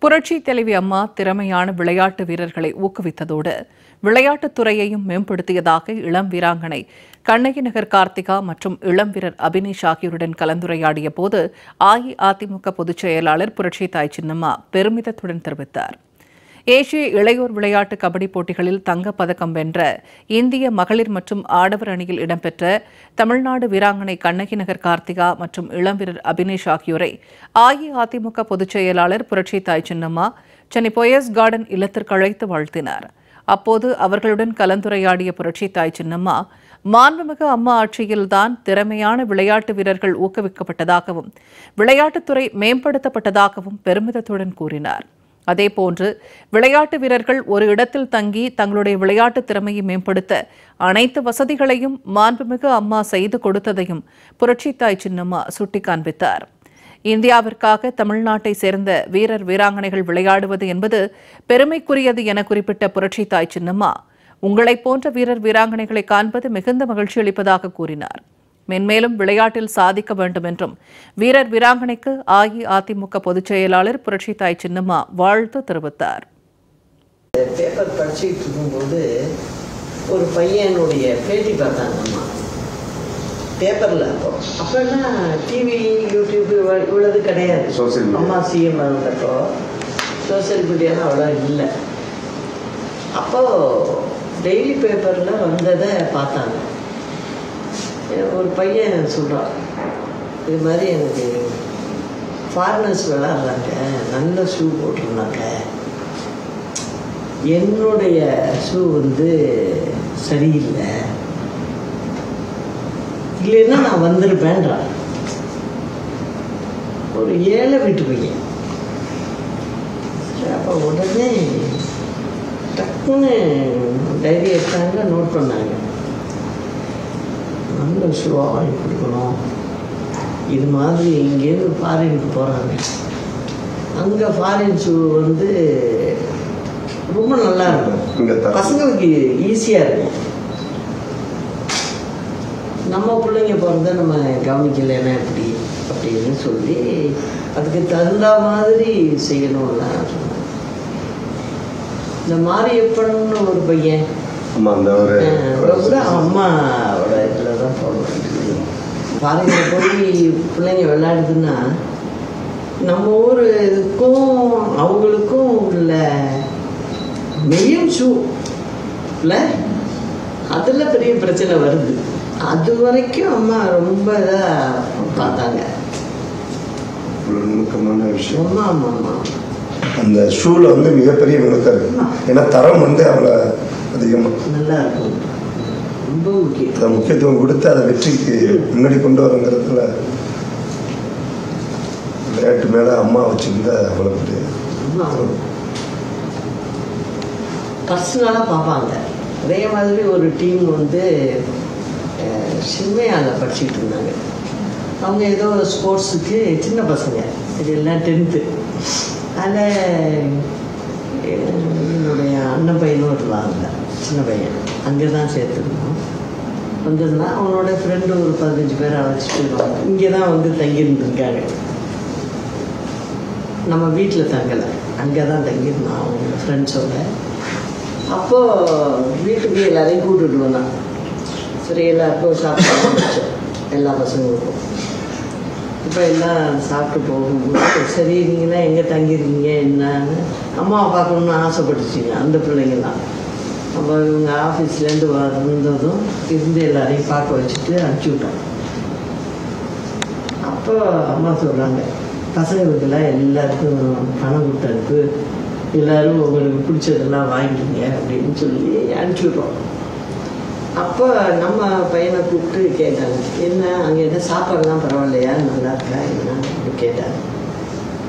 புரட்சி தலைவி அம்மா திறமையான விளையாட்டு வீரர்களை ஊக்குவித்ததோடு விளையாட்டுத் துறையையும் மேம்படுத்தியதாக இளம் வீராங்கனை கண்ணகி நகர் கார்த்திகா மற்றும் இளம் வீரர் அபினேஷ் ஆகியோருடன் கலந்துரையாடிய போது அஇஅதிமுக பொதுச் செயலாளர் புரட்சி தாய் சின்னம்மா பெருமிதத்துடன் தெரிவித்தார். ஏசிய இளையோர் விளையாட்டு கபடி போட்டிகளில் தங்கப்பதக்கம் வென்ற இந்திய மகளிர் மற்றும் ஆடவர் அணியில் இடம்பெற்ற தமிழ்நாடு வீராங்கனை கண்ணகி நகர் கார்த்திகா மற்றும் இளம் வீரர் அபினேஷ் ஆகியோரை அஇஅதிமுக பொதுச் செயலாளர் புரட்சி தாய் சின்னம்மா சென்னை போயஸ் கார்டன் இல்லத்திற்கு அழைத்து வாழ்த்தினார். அப்போது அவர்களுடன் கலந்துரையாடிய புரட்சி தாய் சின்னம்மா, மாண்புமிகு அம்மா ஆட்சியில்தான் திறமையான விளையாட்டு வீரர்கள் ஊக்குவிக்கப்பட்டதாகவும் விளையாட்டுத்துறை மேம்படுத்தப்பட்டதாகவும் பெருமிதத்துடன் கூறினார். அதேபோன்று விளையாட்டு வீரர்கள் ஒரு இடத்தில் தங்கி தங்களுடைய விளையாட்டு திறமையை மேம்படுத்த அனைத்து வசதிகளையும் மாண்புமிகு அம்மா செய்து கொடுத்ததையும் புரட்சி தாய் சின்னம்மா சுட்டிக்காண்பித்தார். இந்தியாவிற்காக தமிழ்நாட்டை சேர்ந்த வீரர் வீராங்கனைகள் விளையாடுவது என்பது பெருமைக்குரியது என குறிப்பிட்ட புரட்சி தாய் சின்னம்மா, உங்களைப் போன்ற வீரர் வீராங்கனைகளை காண்பது மிகுந்த மகிழ்ச்சி அளிப்பதாக கூறினார். மென்மேலும் விளையாட்டில் சாதிக்க வேண்டும் என்றும் வீரர் வீராங்கனைக்கு அஇஅதிமுக பொதுச் செயலாளர் புரட்சி தாய் சின்னம்மா வாழ்த்து தெரிவித்தார். பேப்பர் படிச்சுட்டு இருக்கும்போது ஒரு பையனுடைய பேட்டி பார்த்தாங்கம்மா பேப்பரில். அப்போனா டிவி யூடியூப் இவ்வளவு கிடையாது. அம்மா சிஎம் இருந்தப்போ சோசியல் மீடியாலாம் அவ்வளோ இல்லை. அப்போது டெய்லி பேப்பரில் வந்ததை பார்த்தாங்க. ஒரு பையன் சொல்கிறான், இது மாதிரி எனக்கு ஃபாரினர்ஸ் விளாட்றாங்க, நல்ல ஷூ போட்டிருந்தாங்க, என்னுடைய ஷூ சரியில்லை, இல்லைன்னா நான் வந்திருப்பேன்றான். ஒரு ஏழை வீட்டு பையன். அப்போ உடனே டக்குன்னு டைரி எடுத்தாங்க, நோட் பண்ணாங்க, நல்ல ஷூவாக வாங்கி கொடுக்கணும். இது மாதிரி இங்கேருந்து ஃபாரினுக்கு போகிறாங்க, அங்கே ஃபாரின் ஷூ ரொம்ப நல்லா இருக்கும், பசங்களுக்கு ஈஸியாக இருக்கும். நம்ம பிள்ளைங்க போகிறத நம்ம கவனிக்கலைன்னா எப்படி அப்படின்னு சொல்லி அதுக்கு தகுந்த மாதிரி செய்யணும்லாம் சொன்னாங்க. இந்த மாரியப்பன்னு ஒரு பையன் அம்மாவோட இதில் தான் போடுவாங்க. ஃபாரினில் போய் பிள்ளைங்க விளையாடுதுன்னா நம்ம ஊருக்கும் அவங்களுக்கும் உள்ள மெயின் ஷூ இல்லை, அதில் பெரிய பிரச்சனை வருது. அது வரைக்கும் அம்மா ரொம்ப இதாக பார்த்தாங்க. நுணுக்கமான விஷயம். ஆமாம் ஆமாம் ஆமாம். அந்த ஷூவில் மிகப்பெரிய நுணுக்கம் இருக்கு. ஏன்னா தரம் அவ்வளோ அதிகமாக நல்லா இருக்கும். ரொம்ப முக்கியத்துவம் கொடுத்து அதை வெற்றிக்கு முன்னாடி கொண்டு வரங்கிறதுல விளையாட்டு மேலே அம்மா வச்சுருந்தா அவ்வளோ பெரிய பர்சனலாக பார்ப்பாங்க. அதே மாதிரி ஒரு டீம் சின்மையால் படிச்சுட்டு இருந்தாங்க. அவங்க ஏதோ ஸ்போர்ட்ஸுக்கு சின்ன பசங்க, இதெல்லாம் 10th. அதில் என்னுடைய அண்ணன் பையனும் இருந்தாங்க, சின்ன பையன். அங்கே தான் சேர்த்துருந்தோம். வந்திருந்தான். அவனோட ஃப்ரெண்டு ஒரு 15 பேரை அழைச்சிட்டு இருந்தாங்க. இங்கே தான் தங்கியிருந்துருக்காங்க. நம்ம வீட்டில் தங்கலை, அங்கே தான் தங்கியிருந்தான் அவங்க ஃப்ரெண்ட்ஸோட. அப்போது வீட்டுக்கு எல்லாரையும் கூப்பிட்டுட்டு வந்தான். சரி, எல்லாருக்கும் சாப்பிட்டு வச்சோம், எல்லா பசங்களுக்கும். இப்போ எல்லாம் சாப்பிட்டு போகும்போது, சரி நீங்களாம் எங்கே தங்கியிருக்கீங்க என்னன்னு அம்மாவை பார்க்கணுன்னு ஆசைப்பட்டுச்சிங்க அந்த பிள்ளைங்கலாம். அப்போ இவங்க ஆஃபீஸ்லேருந்து வந்ததும் எல்லாரையும் பார்க்க வச்சுட்டு அனுப்பிச்சி விட்டோம். அப்போ அம்மா சொல்கிறாங்க, பசங்களுக்கெல்லாம் எல்லாருக்கும் பணம் கொடுத்து அனுப்பு, எல்லோரும் உங்களுக்கு பிடிச்சதெல்லாம் வாங்கிக்கிங்க அப்படின்னு சொல்லி அனுப்பிச்சி விட்றோம். அப்போ நம்ம பையனை கூப்பிட்டு கேட்டாங்க, என்ன அங்கே என்ன சாப்பாடுலாம் பரவாயில்லையா, நல்லா இருக்கா என்ன அப்படின்னு கேட்டாங்க.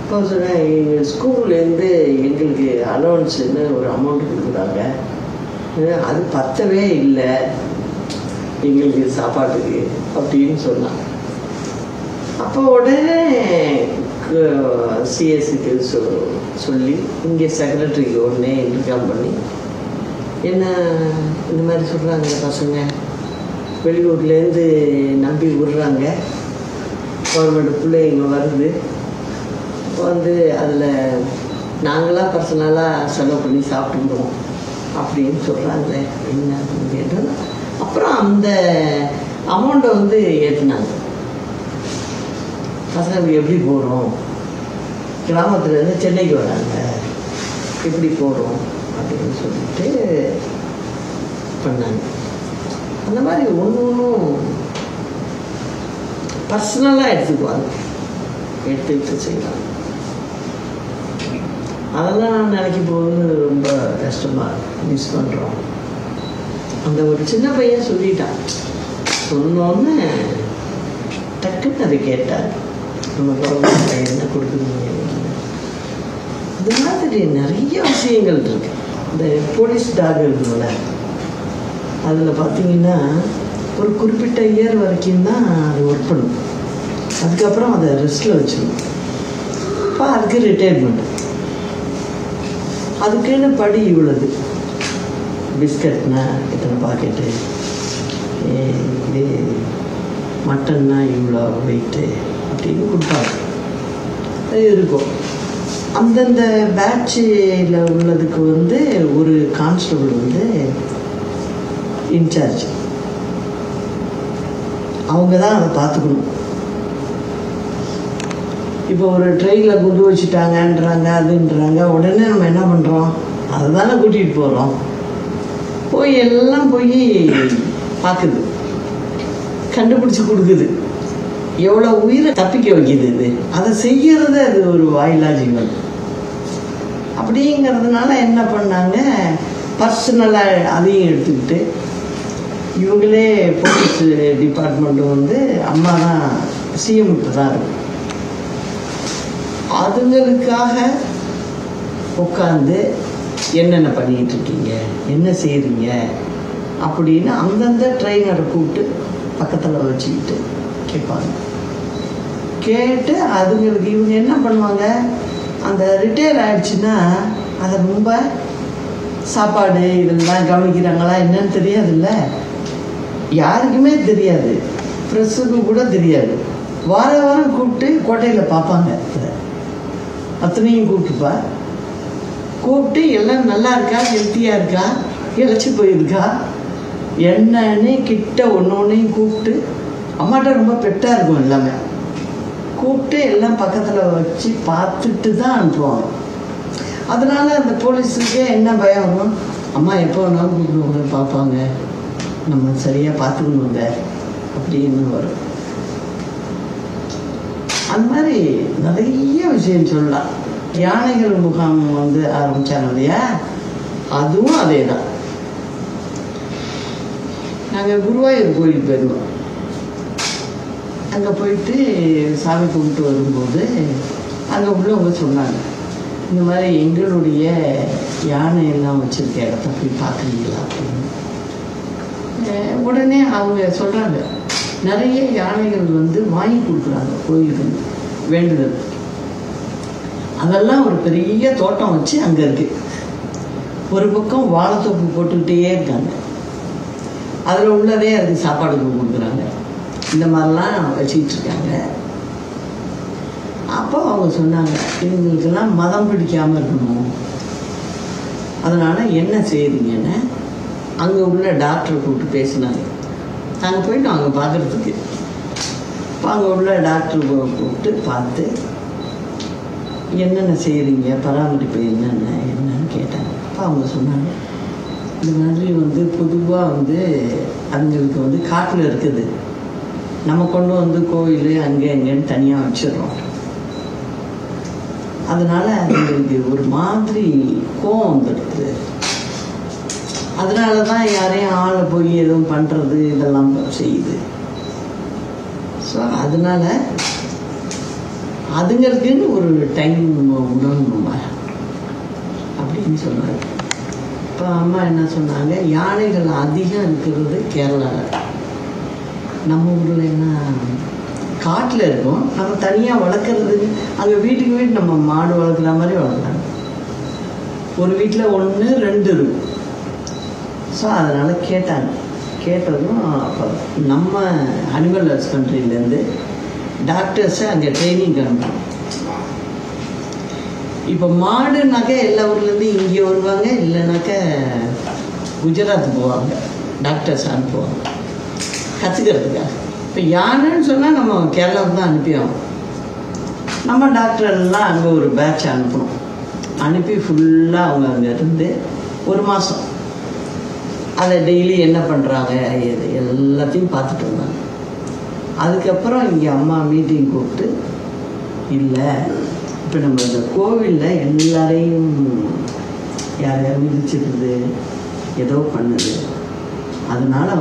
இப்போ சொன்னேன், எங்கள் ஸ்கூல்லேருந்து எங்களுக்கு அலோவன்ஸுன்னு ஒரு அமௌண்ட் கொடுக்குறாங்க, அது பத்தவே இல்லை எங்களுக்கு சாப்பாட்டுக்கு அப்படின்னு சொன்னாங்க. அப்போ உடனே சிஎஸ்சிக்கு சொல்லி இங்கே செக்ரட்டரிக்கு உடனே இன்ஃபார்ம் பண்ணி, என்ன இந்த மாதிரி சொல்கிறாங்க பசங்க, வெளியூர்லேருந்து நம்பி விடுறாங்க, கவர்மெண்ட் பிள்ளை இங்கே வருது, அதில் நாங்களாம் பர்சனலாக செலவு பண்ணி சாப்பிட்டுருவோம் அப்படின்னு சொல்கிறாங்களே அப்படின்னு கேட்டோம். அப்புறம் அந்த அமௌண்ட்டை வந்து ஏற்றினாங்க. பசங்களுக்கு எப்படி போகிறோம், கிராமத்துலேருந்து சென்னைக்கு வராங்க, எப்படி போகிறோம் அப்படின்னு சொல்லிட்டு பண்ணாங்க. அந்த மாதிரி ஒன்றும் பர்சனலாக எடுத்துக்குவாங்க, எடுத்துக்கிட்டு செய்வாங்க. அதெல்லாம் நினைக்கும் போது ரொம்ப கஷ்டமாக மிஸ் பண்ணுறோம். அந்த ஒரு சின்ன பையன் சொல்லிட்டான், சொன்னோன்னு டக்குன்னு அதை கேட்டார், நம்ம கவர்மெண்ட் என்ன கொடுக்குறீங்க. அது மாதிரி நிறைய விஷயங்கள் இருக்கு. இந்த போலீஸ் டாக் இருக்குல்ல, அதில் பார்த்தீங்கன்னா ஒரு குறிப்பிட்ட இயர் வரைக்கும் தான் அது ஒர்க் பண்ணும். அதுக்கப்புறம் அதை ரெஸ்ட்டில் வச்சிடும். இப்போ அதுக்கு ரிட்டையர்மெண்ட். அதுக்குன்னு படி இவ்வளவு, பிஸ்கட்னா இத்தனை பாக்கெட்டு, இது மட்டன்னா இவ்வளோ வெயிட்டு அப்படின்னு கொடுப்பாங்க. அது இருக்கும். அந்தந்த பேட்சில் உள்ளதுக்கு வந்து ஒரு கான்ஸ்டபிள் வந்து இன்சார்ஜ். அவங்க தான் அதை பார்த்துக்கணும். இப்போ ஒரு ட்ரெயினில் குண்டு வச்சுட்டாங்கன்றாங்க, அதுன்றாங்க. உடனே நம்ம என்ன பண்ணுறோம், அதை தானே கூட்டிகிட்டு போகிறோம். போய் எல்லாம் போய் பார்க்குது, கண்டுபிடிச்சி கொடுக்குது. எவ்வளோ உயிரை தப்பிக்க வைக்கிது இது. அதை செய்கிறது அது ஒரு வாயிலா ஜீவன். அப்படிங்கிறதுனால என்ன பண்ணாங்க, பர்சனலாக அதையும் எடுத்துக்கிட்டு இவங்களே போலீஸ் டிபார்ட்மெண்ட்டு வந்து அம்மா தான் சிஎம்கிட்ட தான் இருக்கும். அதுங்களுக்காக உட்காந்து என்னென்ன பண்ணிக்கிட்டு இருக்கீங்க, என்ன செய்கிறீங்க அப்படின்னு அந்தந்த ட்ரெயினரை கூப்பிட்டு பக்கத்தில் வச்சுக்கிட்டு கேட்பாங்க. கேட்டு அதுங்களுக்கு இவங்க என்ன பண்ணுவாங்க, அந்த ரிட்டையர் ஆகிடுச்சுன்னா அதை ரொம்ப சாப்பாடு இதெல்லாம் கவனிக்கிறாங்களா என்னன்னு தெரியாதுல்ல, யாருக்குமே தெரியாது, ப்ரெஸ்ஸுக்கு கூட தெரியாது. வார வாரம் கூப்பிட்டு கோட்டையில் பார்ப்பாங்க. அத்தனையும் கூப்பிட்டு எல்லாம் நல்லா இருக்கா, ஹெல்த்தியாக இருக்கா, இழைச்சி போயிருக்கா என்னன்னு கிட்ட ஒன்றையும் கூப்பிட்டு, அம்மாட்ட ரொம்ப பெட்டாக இருக்கும் எல்லாமே, கூப்பிட்டு எல்லாம் பக்கத்தில் வச்சு பார்த்துட்டு தான் அனுப்புவாங்க. அதனால் அந்த போலீஸுக்கே என்ன பயம் வரும், அம்மா எப்போ வேணாலும் கூப்பிடுவாங்க, பார்ப்பாங்க, நம்ம சரியாக பார்த்துக்கணுங்க அப்படின்னு வரும். அந்த மாதிரி நிறைய விஷயம் சொல்லலாம். யானைகள் முகாம் வந்து ஆரம்பித்தாங்க இல்லையா, அதுவும் அதே தான். நாங்கள் குருவாயூர் கோயிலுக்கு போயிருந்தோம். அங்கே போயிட்டு சாமி கும்பிட்டு வரும்போது அங்கே உள்ளவங்க சொன்னாங்க, இந்த மாதிரி எங்களுடைய யானையெல்லாம் வச்சுருக்க இடத்த போய் பார்க்குறீங்களா அப்படின்னு. உடனே அவங்க சொல்கிறாங்க, நிறைய யானைகள் வந்து வாங்கி கொடுக்குறாங்க கோயிலுக்கு வேண்டுதல். அதெல்லாம் ஒரு பெரிய தோட்டம் வச்சு அங்கே இருக்குது. ஒரு பக்கம் வாழைத்தோப்பு போட்டுக்கிட்டே இருக்காங்க, அதில் உள்ளதே அதுக்கு சாப்பாடு கொடுக்குறாங்க. இந்த மாதிரிலாம் வச்சுக்கிட்டு இருக்காங்க. அப்போ அவங்க சொன்னாங்க, இவங்களுக்கெல்லாம் மதம் பிடிக்காமல் இருக்கணும், அதனால் என்ன செய்கிறீங்கன்னு அங்கே உள்ள டாக்டரை கூப்பிட்டு பேசினாங்க. நாங்கள் போயிட்டோம் அங்கே பார்க்குறதுக்கு. இப்போ அங்கே உள்ள டாக்டர் கூப்பிட்டு பார்த்து என்னென்ன செய்கிறீங்க, பராமரிப்பு என்னன்னு கேட்டாங்க. அப்போ அவங்க சொன்னாங்க, இந்த மாதிரி வந்து பொதுவாக வந்து அதுங்களுக்கு வந்து காட்டில் இருக்குது, நம்ம கொண்டு வந்து கோயில் அங்கே எங்கேன்னு தனியாக வச்சிடுறோம். அதனால் அதுங்களுக்கு ஒரு மாதிரி கோவம் வந்துடுது. அதனால தான் யாரையும் ஆளை போய் எதுவும் பண்ணுறது இதெல்லாம் செய்யுது. ஸோ அதனால் அதுங்களுக்குன்னு ஒரு டைம் உணரணும் அப்படின்னு சொன்னாங்க. இப்போ அம்மா என்ன சொன்னாங்க, யானைகள் அதிகம் இருக்கிறது கேரளாவில். நம்ம ஊரில் என்ன காட்டில் இருக்கும், நம்ம தனியாக வளர்க்குறது. அங்கே வீட்டுக்கு வீடு நம்ம மாடு வளர்க்குற மாதிரி வளர்க்குறாங்க. ஒரு வீட்டில் 1 2 இருக்கும். ஸோ அதனால் கேட்டதும் அப்போ நம்ம அனிமல் ஹஸ்பண்ட்ரிலேருந்து டாக்டர்ஸை அங்கே ட்ரைனிங் அனுப்புகிறோம். இப்போ மாடுனாக்கா எல்லா ஊர்லேருந்து இங்கே வருவாங்க, இல்லைனாக்கா குஜராத் போவாங்க, டாக்டர்ஸ் அனுப்புவாங்க கற்றுக்கிறதுக்காக. இப்போ யானைன்னு சொன்னால் நம்ம கேரளாவுக்கு தான் அனுப்பி ஆகும். நம்ம டாக்டர்லாம் அங்கே ஒரு பேட்ச் அனுப்பணும். அனுப்பி ஃபுல்லாக அவங்க அங்கே இருந்து 1 மாதம் அதை டெய்லி என்ன பண்ணுறாங்க எல்லாத்தையும் பார்த்துட்டு வந்தாங்க. அதுக்கப்புறம் இங்கே அம்மா மீட்டிங் கூப்பிட்டு, இல்லை இப்போ நம்ம இந்த கோவிலில் எல்லாரையும் யார் யார் மிதிச்சிடுது, ஏதோ பண்ணுது, அதனால்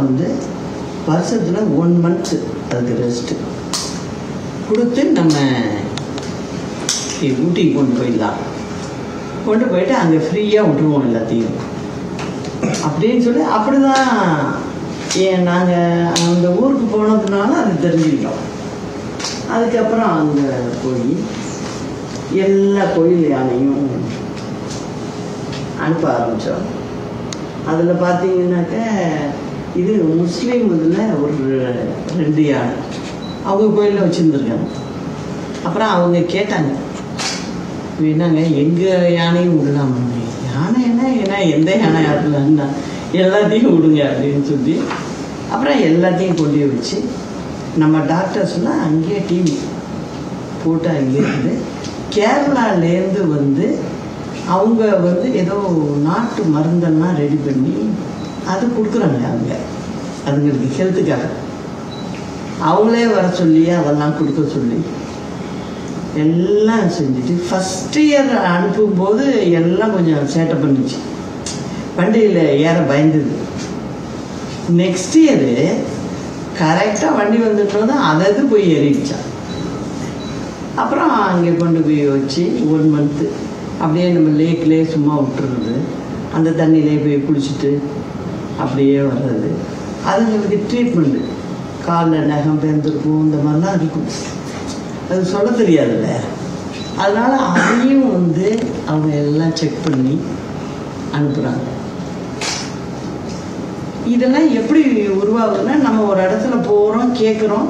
வருஷத்தில் 1 மந்த்து அதுக்கு ரெஸ்ட்டு கொடுத்து நம்ம ஊட்டிக்கு கொண்டு போயிடலாம், கொண்டு போயிட்டு அங்கே ஃப்ரீயாக விட்டுருவோம் எல்லாத்தையும் அப்படின்னு சொல்லி. அப்படி தான் நாங்கள் அந்த ஊருக்கு போனதுனால அது தெரிஞ்சுக்கிட்டோம். அதுக்கப்புறம் அங்கே போய் எல்லா கோயில் யானையும் அனுப்ப ஆரம்பித்தோம். அதில் பார்த்தீங்கன்னாக்க இது முஸ்லீம் இதில் ஒரு 2 யானை அவங்க கோயிலில் வச்சுருந்துருக்காங்க. அப்புறம் அவங்க கேட்டாங்க, என்னங்க எங்கள் யானையும் விடலாமா? யானை ஏன்னா எந்த யானை யாருலன்னா எல்லாத்தையும் விடுங்க அப்படின்னு சொல்லி அப்புறம் எல்லாத்தையும் கொண்டு வச்சு நம்ம டாக்டர்ஸ்லாம் அங்கேயே டிவி போட்டு அங்கேருந்து கேரளாலேருந்து அவங்க ஏதோ நாட்டு மருந்தெல்லாம் ரெடி பண்ணி அது கொடுக்குறாங்க. அவங்க அதுங்களுக்கு ஹெல்த்துக்காக அவங்களே வர சொல்லி அதெல்லாம் கொடுக்க சொல்லி எல்லாம் செஞ்சுட்டு ஃபஸ்ட் இயர் அனுப்பும்போது எல்லாம் கொஞ்சம் சேட்டை பண்ணிச்சு, வண்டியில் ஏற பயந்துது. நெக்ஸ்ட் இயரு கரெக்டாக வண்டி வந்துட்டோம் அதை போய் ஏறிடுச்சான். அப்புறம் அங்கே கொண்டு போய் வச்சு 1 மந்த்து அப்படியே நம்ம லேக்லேயே சும்மா விட்டுறது, அந்த தண்ணியிலே போய் குளிச்சுட்டு அப்படியே வர்றது. அதுங்களுக்கு ட்ரீட்மெண்ட்டு காலில் நகம் பேர்ந்துருக்கும், இந்த மாதிரிலாம் இருக்கும். அது சொல்ல தெரியாதுல்ல, அதனால் அதையும் அவங்க எல்லாம் செக் பண்ணி அனுப்புகிறாங்க. இதெல்லாம் எப்படி உருவாகுதுன்னா, நம்ம ஒரு இடத்துல போகிறோம், கேட்குறோம்,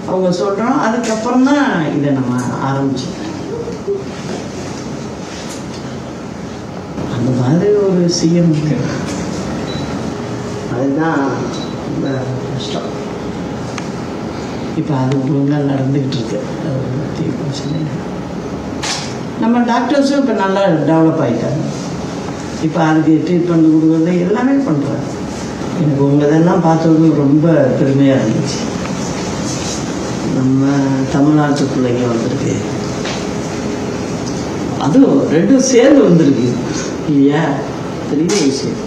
அவங்க சொல்கிறோம், அதுக்கப்புறம் தான் இதை நம்ம ஆரம்பிச்சோம். அந்த மாதிரி ஒரு சிஎம் அதுதான் ரொம்ப கஷ்டம். இப்போ அது ஒழுங்காக நடந்துக்கிட்டு இருக்கு. அது பற்றி பிரச்சனை. நம்ம டாக்டர்ஸும் இப்போ நல்லா டெவலப் ஆகிட்டாங்க. இப்போ அதுக்கு ட்ரீட்மெண்ட் கொடுக்குறது எல்லாமே பண்ணுறாங்க. எனக்கு உங்களதெல்லாம் பார்த்தது ரொம்ப பெருமையாக இருந்துச்சு. நம்ம தமிழ்நாட்டு பிள்ளைங்க வந்திருக்கு, அதுவும் 2 சேர்ந்து வந்திருக்கு இல்லையா, பெரிய விஷயம்.